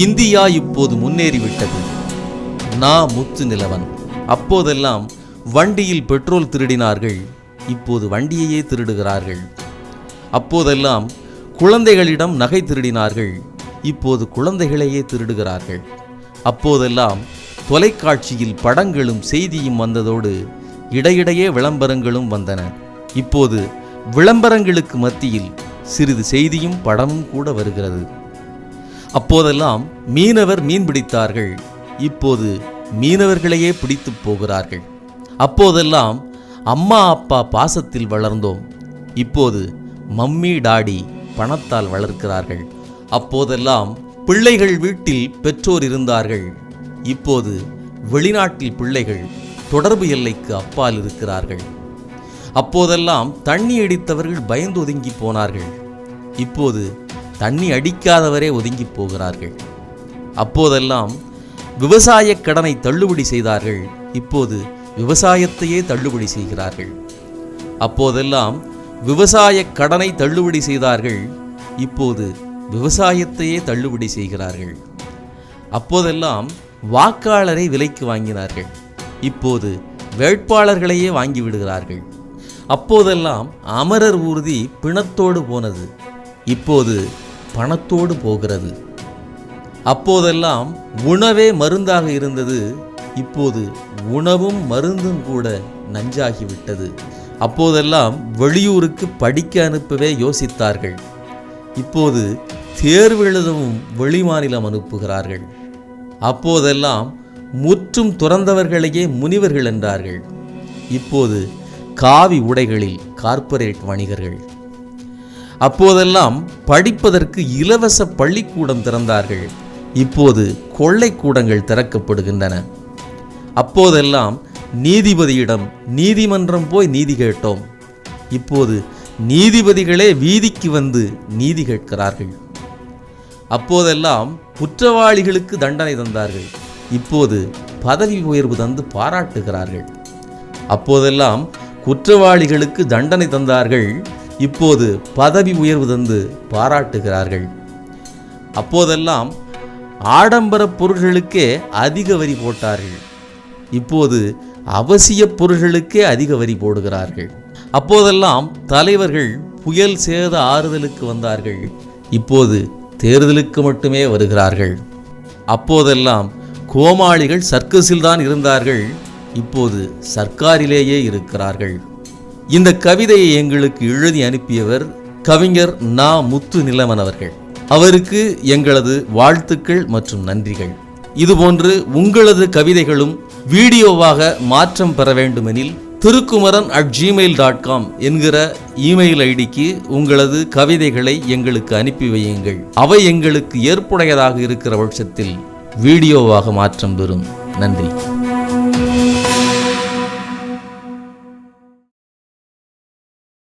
India இப்போது முன்னேறிவிட்டது. முத்து நிலவன். அப்போதெல்லாம் வண்டியில் பெட்ரோல் திருடினார்கள், இப்போது வண்டியையே திருடுகிறார்கள். அப்போதெல்லாம் குழந்தைகளிடம் நகை திருடினார்கள், இப்போது குழந்தைகளையே திருடுகிறார்கள். அப்போதெல்லாம் தொலைக்காட்சியில் படங்களும் செய்தியும் வந்ததோடு இடையிடையே விளம்பரங்களும் வந்தன. இப்போது விளம்பரங்களுக்கு மத்தியில் சிறிது செய்தியும் படமும் கூட வருகிறது. அப்போதெல்லாம் மீனவர் மீன் பிடித்தார்கள், இப்போது மீனவர்களையே பிடித்து போகிறார்கள். அப்போதெல்லாம் அம்மா அப்பா பாசத்தில் வளர்ந்தோம், இப்போது மம்மி டாடி பணத்தால் வளர்க்கிறார்கள். அப்போதெல்லாம் பிள்ளைகள் வீட்டில் பெற்றோர் இருந்தார்கள், இப்போது வெளிநாட்டில் பிள்ளைகள் தொடர்பு எல்லைக்கு அப்பால் இருக்கிறார்கள். அப்போதெல்லாம் தண்ணி அடித்தவர்கள் பயந்து ஒதுங்கி போனார்கள், இப்போது தண்ணி அடிக்காதவரே ஒதுங்கி போகிறார்கள். அப்போதெல்லாம் விவசாய கடனை தள்ளுபடி செய்தார்கள், இப்போது விவசாயத்தையே தள்ளுபடி செய்கிறார்கள். அப்போதெல்லாம் விவசாய கடனை தள்ளுபடி செய்தார்கள், இப்போது விவசாயத்தையே தள்ளுபடி செய்கிறார்கள். அப்போதெல்லாம் வாக்காளரை விலைக்கு வாங்கினார்கள், இப்போது வேட்பாளர்களையே வாங்கிவிடுகிறார்கள். அப்போதெல்லாம் அமரர் ஊர்தி பிணத்தோடு போனது, இப்போது பணத்தோடு போகிறது. அப்போதெல்லாம் உணவே மருந்தாக இருந்தது, இப்போது உணவும் மருந்தும் கூட நஞ்சாகிவிட்டது. அப்போதெல்லாம் வெளியூருக்கு படிக்க அனுப்பவே யோசித்தார்கள், இப்போது தேர்வு எழுதவும் வெளிமாநிலம் அனுப்புகிறார்கள். அப்போதெல்லாம் முற்றும் துறந்தவர்களையே முனிவர்கள் என்றார்கள், இப்போது காவி உடைகளில் கார்ப்பரேட் வணிகர்கள். அப்போதெல்லாம் படிப்பதற்கு இலவச பள்ளிக்கூடம் திறந்தார்கள், இப்போது கொள்ளைக்கூடங்கள் திறக்கப்படுகின்றன. அப்போதெல்லாம் நீதிபதியிடம் நீதிமன்றம் போய் நீதி கேட்டோம், இப்போது நீதிபதிகளே வீதிக்கு வந்து நீதி கேட்கிறார்கள். அப்போதெல்லாம் குற்றவாளிகளுக்கு தண்டனை தந்தார்கள், இப்போது பதவி உயர்வு தந்து பாராட்டுகிறார்கள். அப்போதெல்லாம் குற்றவாளிகளுக்கு தண்டனை தந்தார்கள், இப்போது பதவி உயர்வு தந்து பாராட்டுகிறார்கள். அப்போதெல்லாம் ஆடம்பர பொருள்களுக்கே அதிக வரி போட்டார்கள், இப்போது அவசிய பொருள்களுக்கே அதிக வரி போடுகிறார்கள். அப்போதெல்லாம் தலைவர்கள் புயல் சேத ஆறுதலுக்கு வந்தார்கள், இப்போது தேர்தலுக்கு மட்டுமே வருகிறார்கள். அப்போதெல்லாம் கோமாளிகள் சர்க்கஸில் தான் இருந்தார்கள், இப்போது சர்க்காரிலேயே இருக்கிறார்கள். இந்த கவிதையை எங்களுக்கு எழுதி அனுப்பியவர் கவிஞர் முத்து நிலவன் அவர்கள். அவருக்கு எங்களது வாழ்த்துக்கள் மற்றும் நன்றிகள். இதுபோன்று உங்களது கவிதைகளும் வீடியோவாக மாற்றம் பெற வேண்டுமெனில் thirukumaran@gmail.com என்கிற இமெயில் ஐடிக்கு உங்களது கவிதைகளை எங்களுக்கு அனுப்பி வையுங்கள். அவை எங்களுக்கு ஏற்புடையதாக இருக்கிற பட்சத்தில் வீடியோவாக மாற்றம் பெறும். நன்றி.